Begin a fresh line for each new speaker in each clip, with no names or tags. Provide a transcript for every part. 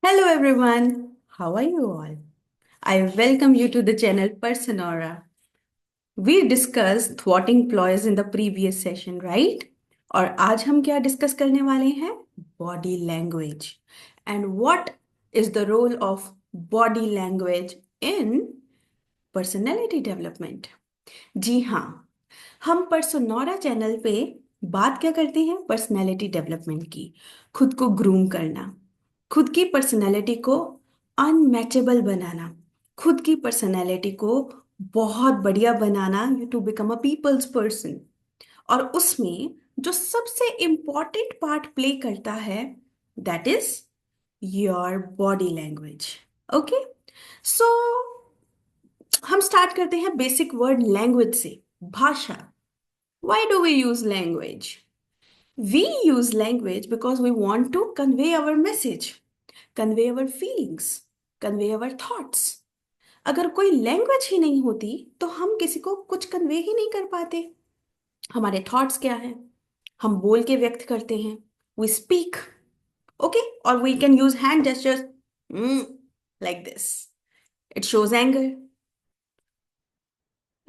Hello everyone, how are you all? I welcome you to the channel Personora. We discussed thwarting ploys in the previous session, right? और आज हम क्या discuss करने वाले हैं? Body language and what is the role of body language in personality development. जी हाँ, हम पर्सोनोरा चैनल पे बात क्या करते हैं? पर्सनैलिटी डेवलपमेंट की। खुद को ग्रूम करना, खुद की पर्सनैलिटी को अनमैचेबल बनाना, खुद की पर्सनैलिटी को बहुत बढ़िया बनाना, you to become a people's person. और उसमें जो सबसे इम्पॉर्टेंट पार्ट प्ले करता है, that is your body language. Okay, so हम स्टार्ट करते हैं बेसिक वर्ड लैंग्वेज से। भाषा। Why do we use language? We use language because we want to convey our message, convey our feelings, convey our thoughts. अगर कोई language ही नहीं होती तो हम किसी को कुछ कन्वे ही नहीं कर पाते। हमारे थॉट्स क्या हैं? हम बोल के व्यक्त करते हैं। वी स्पीक, ओके, और we can use hand gestures like this. It shows anger,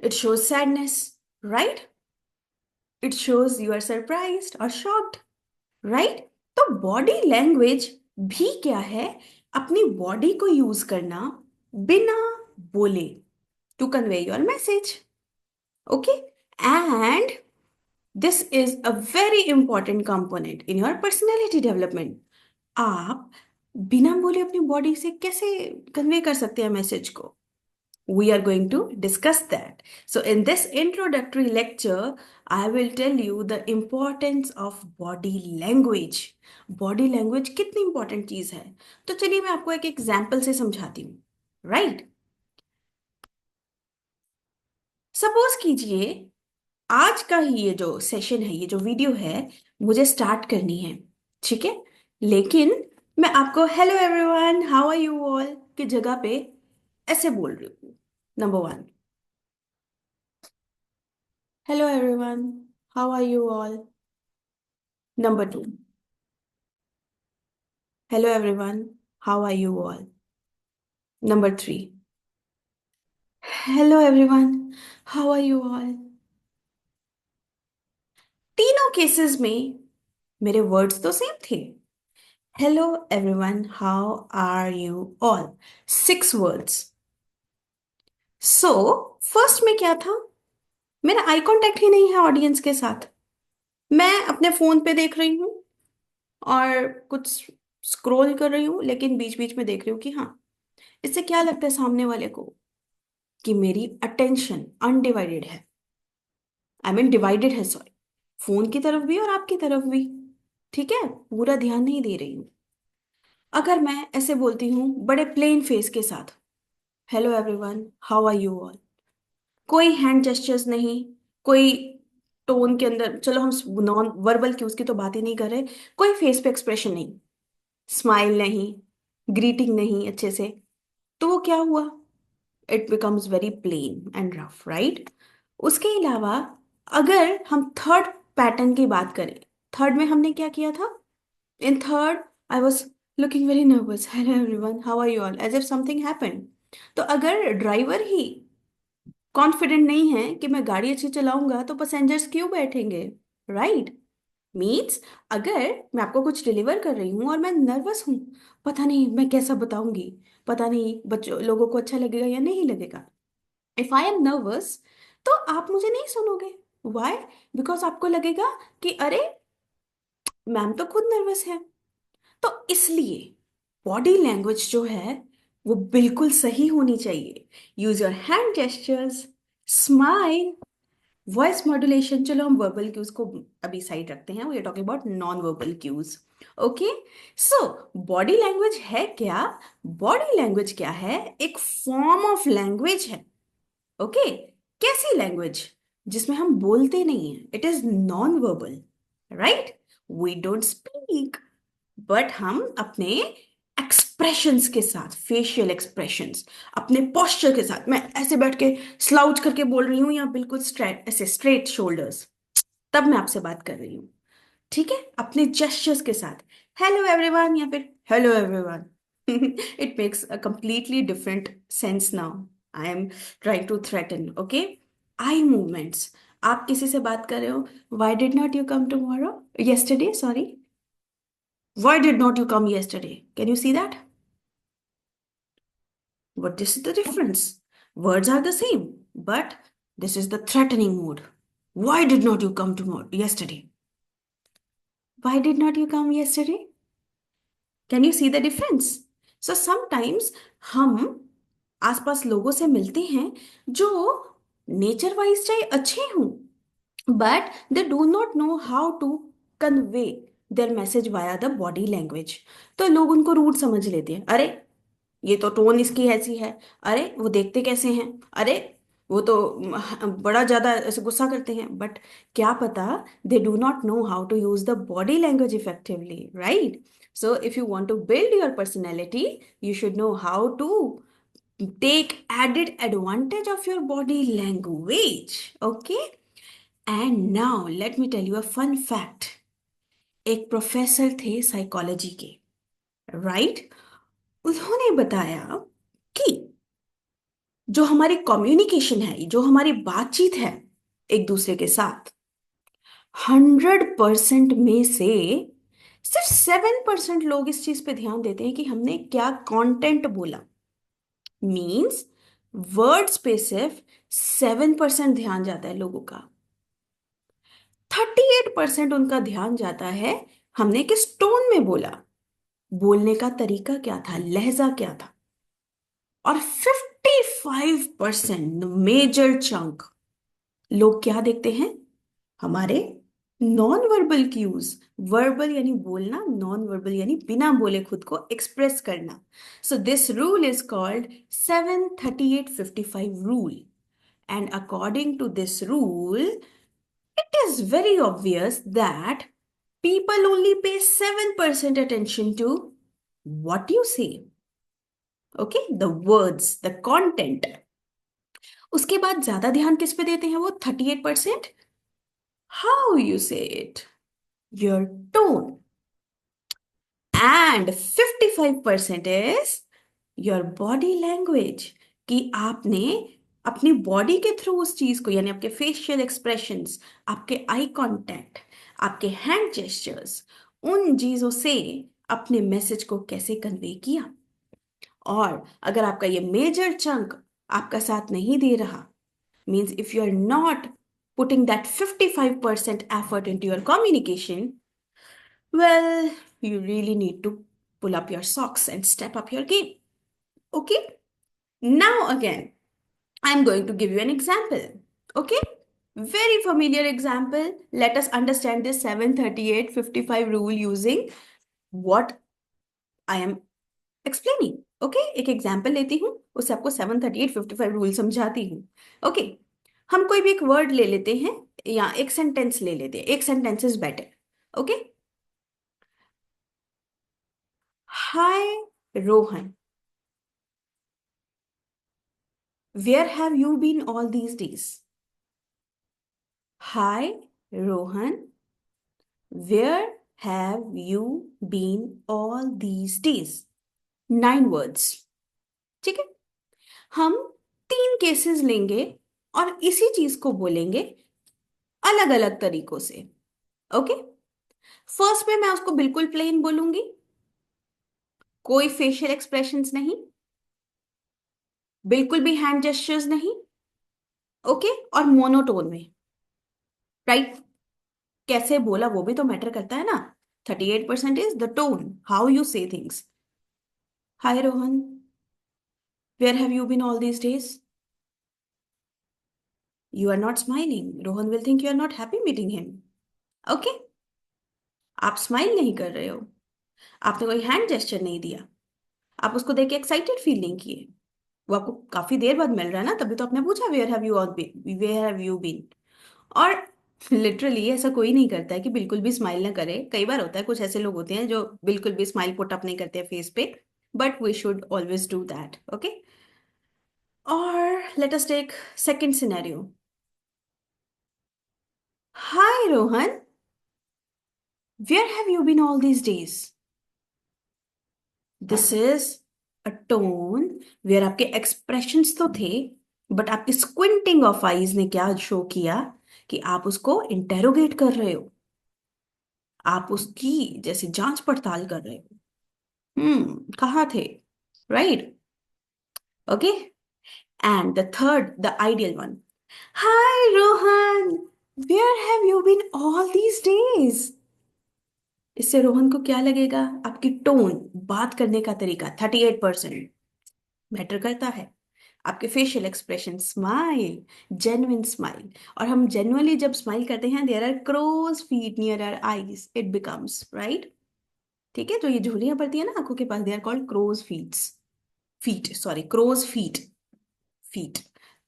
it shows sadness, right? It shows you are surprised और शॉक्ड, राइट? तो बॉडी लैंग्वेज भी क्या है? अपनी बॉडी को यूज करना बिना बोले to convey your message. Okay, and this is a very important component in your personality development. आप बिना बोले अपनी बॉडी से कैसे कन्वे कर सकते हैं मैसेज को? We are going to discuss that. So, in this introductory lecture, I will tell you the importance of body language. Body language कितनी important चीज है? तो चलिए मैं आपको एक एग्जाम्पल से समझाती हूँ, राइट? सपोज कीजिए आज का ही ये जो सेशन है, ये जो वीडियो है, मुझे स्टार्ट करनी है, ठीक है? लेकिन मैं आपको hello everyone, how are you all की जगह पे ऐसे बोल रही हूँ। Number one, hello everyone, how are you all? Number two, hello everyone, how are you all? Number three, hello everyone, how are you all? तीनों केसेस में मेरे वर्ड्स तो सेम थे। Hello everyone, how are you all, 6 words. So first में क्या था? मेरा eye contact ही नहीं है ऑडियंस के साथ। मैं अपने फोन पे देख रही हूँ और कुछ स्क्रॉल कर रही हूँ, लेकिन बीच बीच में देख रही हूँ कि हाँ, इससे क्या लगता है सामने वाले को कि मेरी अटेंशन अनडिवाइडेड है। आई मीन डिवाइडेड है, सॉरी, फोन की तरफ भी और आपकी तरफ भी। ठीक है, पूरा ध्यान नहीं दे रही हूँ। अगर मैं ऐसे बोलती हूँ बड़े प्लेन फेस के साथ, hello everyone, how are you all, कोई हैंड जेस्चर्स नहीं, कोई टोन के अंदर, चलो हम नॉन वर्बल की उसकी तो बात ही नहीं कर रहे, कोई फेस पे एक्सप्रेशन नहीं, स्माइल नहीं, ग्रीटिंग नहीं अच्छे से, तो वो क्या हुआ? It becomes very plain and rough, right? उसके अलावा अगर हम थर्ड पैटर्न की बात करें, थर्ड में हमने क्या किया था? In third I was looking very nervous, hello everyone, how are you all, as if something happened. तो अगर ड्राइवर ही कॉन्फिडेंट नहीं है कि मैं गाड़ी अच्छी चलाऊंगा तो पैसेंजर्स क्यों बैठेंगे, राइट? मीन्स अगर मैं आपको कुछ डिलीवर कर रही हूँ और मैं नर्वस हूँ, पता नहीं मैं कैसा बताऊंगी, पता नहीं बच्चों लोगों को अच्छा लगेगा या नहीं लगेगा, इफ आई एम नर्वस, तो आप मुझे नहीं सुनोगे। वाई? बिकॉज आपको लगेगा कि अरे मैम तो खुद नर्वस है। तो इसलिए बॉडी लैंग्वेज जो है वो बिल्कुल सही होनी चाहिए। Use your hand gestures, smile, voice modulation. चलो हम वर्बल क्यूज को अभी साइड रखते हैं, we are talking about non verbal cues. Okay, so body language है क्या? बॉडी लैंग्वेज क्या है? एक फॉर्म ऑफ लैंग्वेज है। ओके, कैसी लैंग्वेज? जिसमें हम बोलते नहीं हैं, it is non verbal, right? We don't speak, but हम अपने एक्सप्रेशंस के साथ, फेशियल एक्सप्रेशंस, अपने पोस्चर के साथ, मैं ऐसे बैठ के स्लाउच करके बोल रही हूँ या बिल्कुल स्ट्रेट, ऐसे स्ट्रेट शोल्डर्स, तब मैं आपसे बात कर रही हूँ। ठीक है, अपने जेस्चर्स के साथ, हेलो एवरीवन या फिर hello everyone, It makes a completely different sense now. I am trying to threaten, okay? Eye movements. आप किसी से बात कर रहे हो, why did not you come tomorrow? Yesterday, sorry. Why did not you come yesterday? Can you see that? But this is the difference. Words are the same, but this is the threatening mood. Why did not you come tomorrow yesterday? Why did not you come yesterday? Can you see the difference? So sometimes हम आसपास लोगों से मिलते हैं जो nature wise चाहे अच्छे हों, but they do not know how to convey their message via the body language. तो लोग उनको रूड समझ लेते हैं, अरे ये तो टोन इसकी ऐसी है, अरे वो देखते कैसे हैं, अरे वो तो बड़ा ज्यादा ऐसे गुस्सा करते हैं, बट क्या पता they do not know how to use the body language effectively, right? So if you want to build your personality, you should know how to take added advantage of your body language. Okay, and now let me tell you a fun fact. एक professor थे psychology के, right? उन्होंने बताया कि जो हमारी communication है, जो हमारी बातचीत है एक दूसरे के साथ, 100% में से सिर्फ 7% लोग इस चीज पे ध्यान देते हैं कि हमने क्या कंटेंट बोला। मीन्स वर्ड्स पे सिर्फ 7% ध्यान जाता है लोगों का, 38% उनका ध्यान जाता है हमने किस टोन में बोला, बोलने का तरीका क्या था, लहजा क्या था। और 55% मेजर चंक लोग क्या देखते हैं, हमारे नॉन वर्बल क्यूज। वर्बल यानी बोलना, नॉन वर्बल यानी बिना बोले खुद को एक्सप्रेस करना। So this rule is called 738-55 rule. And according to this rule, it is very obvious that people only pay 7% attention to what you say. Okay, the words, the content. उसके बाद ज्यादा ध्यान किस पे देते हैं वो 38%? How you say it, your tone. And 55% is your body language, कि आपने अपनी बॉडी के थ्रू उस चीज को, यानी आपके फेशियल एक्सप्रेशंस, आपके आई कांटेक्ट, आपके हैंड जेस्चर्स, उन चीजों से अपने मैसेज को कैसे कन्वे किया। और अगर आपका ये मेजर चंक आपका साथ नहीं दे रहा, means if you are not putting that 55% effort into your communication, well, you really need to pull up your socks and step up your game. Okay? Now, again, I'm going to give you an example. Okay? Very familiar example. Let us understand this 738-55 rule using what I am explaining. Okay? एक example लेती हूँ, उससे आपको 738-55 rule समझाती हूँ। Okay, हम कोई भी एक वर्ड ले लेते हैं या एक सेंटेंस ले लेते हैं, एक sentence is better. Okay, hi Rohan, where have you been all these days? Hi Rohan, where have you been all these days? 9 words. ठीक है, हम 3 केसेस लेंगे और इसी चीज को बोलेंगे अलग अलग तरीकों से। ओके, फर्स्ट में मैं उसको बिल्कुल प्लेन बोलूंगी, कोई फेशियल एक्सप्रेशंस नहीं, बिल्कुल भी हैंड जेस्चर्स नहीं। ओके, और मोनोटोन में, राइट? कैसे बोला वो भी तो मैटर करता है ना। 38% is the tone, how you say things. Hi Rohan, where have you been all these days? You are not smiling, Rohan will think you are not happy meeting him. Okay, आप स्माइल नहीं कर रहे हो, आपने कोई हैंड जेस्चर नहीं दिया, आप उसको देख के एक्साइटेड फील नहीं किए, वो आपको काफी देर बाद मिल रहा है ना, तभी तो आपने पूछा where have you all been, where have you been. और लिटरली ऐसा कोई नहीं करता है कि बिल्कुल भी स्माइल ना करे। कई बार होता है, कुछ ऐसे लोग होते हैं जो बिल्कुल भी स्माइल पुट अप नहीं करते हैं फेस पे, but we should always do that. Okay, और let us take second scenario. Hi Rohan, where have you been all these days? This is a tone where आपके एक्सप्रेशंस तो थे, बट आपकी स्क्विंटिंग of eyes ने क्या शो किया कि आप उसको इंटेरोगेट कर रहे हो, आप उसकी जैसे जांच पड़ताल कर रहे हो। कहाँ थे? Right. Okay. And the third, the ideal one, hi Rohan, where have you been all these days? इससे रोहन को क्या लगेगा? आपकी टोन, बात करने का तरीका 38% मैटर करता है। आपके facial expression, smile, genuine smile. और हम जेन्युइनली जब स्माइल करते हैं, there are crow's feet near our eyes, it becomes right. ठीक है, जो ये झुर्रियां पड़ती है ना आंखों के पास, they are called crow's feets, feet sorry, crow's feet, feet.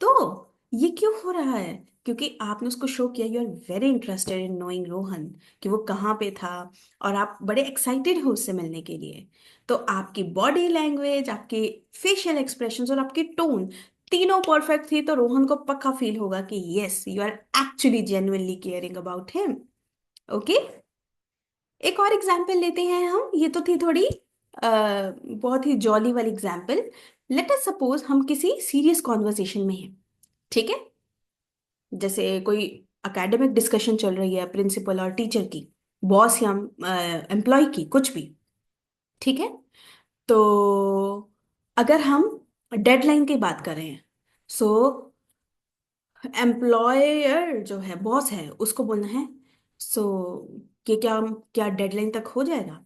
तो ये क्यों हो रहा है? क्योंकि आपने उसको शो किया you are very interested in knowing Rohan, कि वो कहाँ पे था, और आप बड़े एक्साइटेड हो उससे मिलने के लिए। तो आपकी बॉडी लैंग्वेज, आपके फेशियल एक्सप्रेशंस और आपकी टोन तीनों परफेक्ट थी, तो रोहन को पक्का फील होगा कि yes, you are actually genuinely caring about him. Okay. एक और एग्जाम्पल लेते हैं हम, ये तो थी थोड़ी बहुत ही जॉली वाली एग्जाम्पल। लेट अस सपोज हम किसी सीरियस कॉन्वर्सेशन में हैं, ठीक है? जैसे कोई एकेडमिक डिस्कशन चल रही है प्रिंसिपल और टीचर की, बॉस या एम्प्लॉय की, कुछ भी। ठीक है। तो अगर हम डेडलाइन की बात कर रहे हैं, सो एम्प्लॉयर जो है, बॉस है, उसको बोलना है, सो कि क्या क्या डेडलाइन तक हो जाएगा?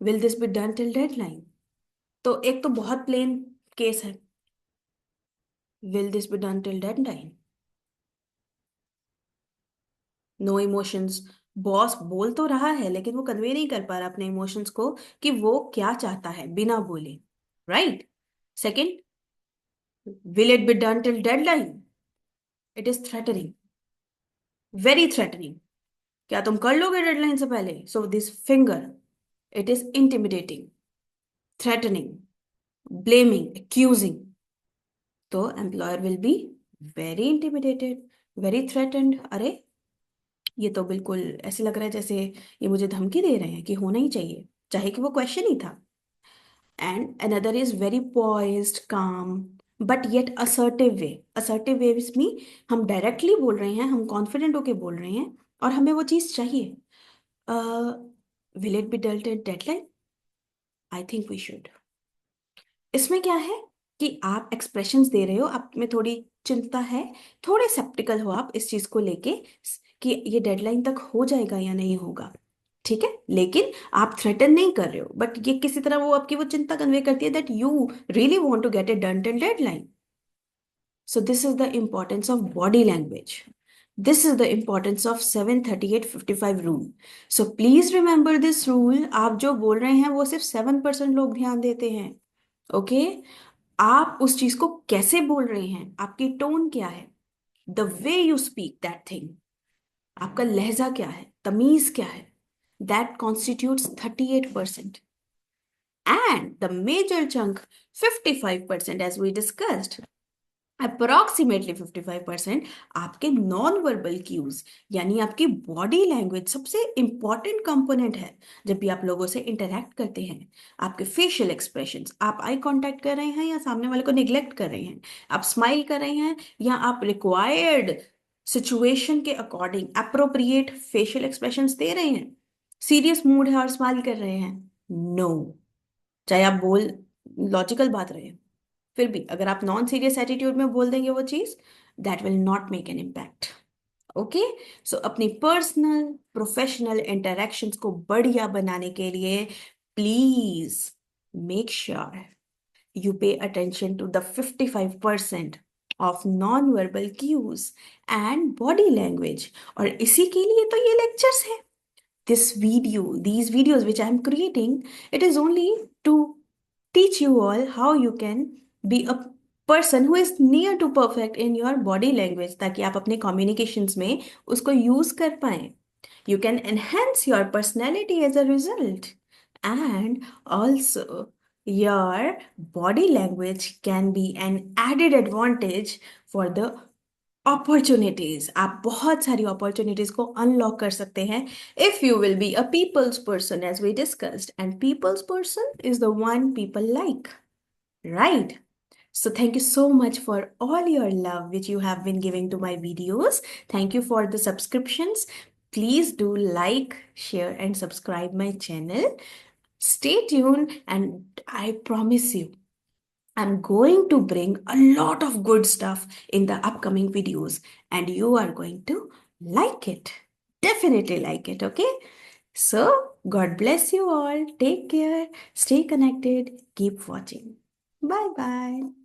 Will this be done till deadline? तो एक तो बहुत प्लेन केस है, will this be done till deadline, no emotions. Boss बोल तो रहा है लेकिन वो कन्वे नहीं कर पा रहा अपने इमोशंस को, कि वो क्या चाहता है बिना बोले। Right. Second, will it be done till deadline? It is threatening, very threatening. क्या तुम कर लोगे डेडलाइन से पहले? So this finger, it is intimidating, threatening, blaming, accusing. तो employer will be very intimidated, very threatened. अरे, ये तो बिल्कुल ऐसे लग रहा है जैसे ये मुझे धमकी दे रहे हैं कि होना ही चाहिए, चाहे कि वो क्वेश्चन ही था। And another is very poised, calm, but yet assertive way. Assertive way में हम डायरेक्टली बोल रहे हैं, हम कॉन्फिडेंट होके बोल रहे हैं, और हमें वो चीज़ चाहिए। Will it be dealt at deadline? I think we should. इसमें क्या है कि आप एक्सप्रेशंस दे रहे हो, आप में थोड़ी चिंता है, थोड़े सेप्टिकल हो आप इस चीज को लेके, कि ये डेडलाइन तक हो जाएगा या नहीं होगा। ठीक है, लेकिन आप थ्रेटन नहीं कर रहे हो, बट ये किसी तरह वो आपकी वो चिंता कन्वे करती है that you really want to get it done till deadline. So this is the importance of body language, this is the importance of 738-55 rule. So please remember this rule. आप जो बोल रहे हैं वो सिर्फ 7% लोग ध्यान देते हैं। ओके। आप उस चीज को कैसे बोल रहे हैं, आपकी टोन क्या है, the way you speak that thing, आपका लहजा क्या है, तमीज क्या है, that constitutes 38%। And the major chunk, 55%, as we discussed, approximately 55%, आपके नॉन वर्बल क्यूज, यानी आपकी बॉडी लैंग्वेज सबसे इंपॉर्टेंट कंपोनेंट है। जब भी आप लोगों से इंटरेक्ट करते हैं, आपके फेशियल एक्सप्रेशंस, आप आई कांटेक्ट कर रहे हैं या सामने वाले को निग्लेक्ट कर रहे हैं, आप स्माइल कर रहे हैं या आप रिक्वायर्ड सिचुएशन के अकॉर्डिंग अप्रोप्रिएट फेशियल एक्सप्रेशंस दे रहे हैं, सीरियस मूड है और स्माइल कर रहे हैं, नो। चाहे आप बोल लॉजिकल बात रहे, फिर भी अगर आप नॉन सीरियस एटीट्यूड में बोल देंगे वो चीज, that will not make an impact. Okay. So अपनी पर्सनल प्रोफेशनल इंटरेक्शंस को बढ़िया बनाने के लिए please make sure you pay attention to the 55% of non-verbal cues and body language। और इसी के लिए तो ये लेक्चर्स है, these videos which I am creating, it is only to teach you all how you can be a person who is near to perfect in your body language, ताकि आप अपने communications में उसको use कर पाएं। You can enhance your personality as a result, and also your body language can be an added advantage for the opportunities. आप बहुत सारी अपॉर्चुनिटीज को अनलॉक कर सकते हैं if you will be a people's person, as we discussed, and people's person is the one people like. right? So thank you so much for all your love which you have been giving to my videos. Thank you for the subscriptions. Please do like, share, and subscribe my channel. Stay tuned, and I promise you, I'm going to bring a lot of good stuff in the upcoming videos, and you are going to like it. Definitely like it, okay? So, God bless you all. Take care, stay connected, keep watching. Bye bye.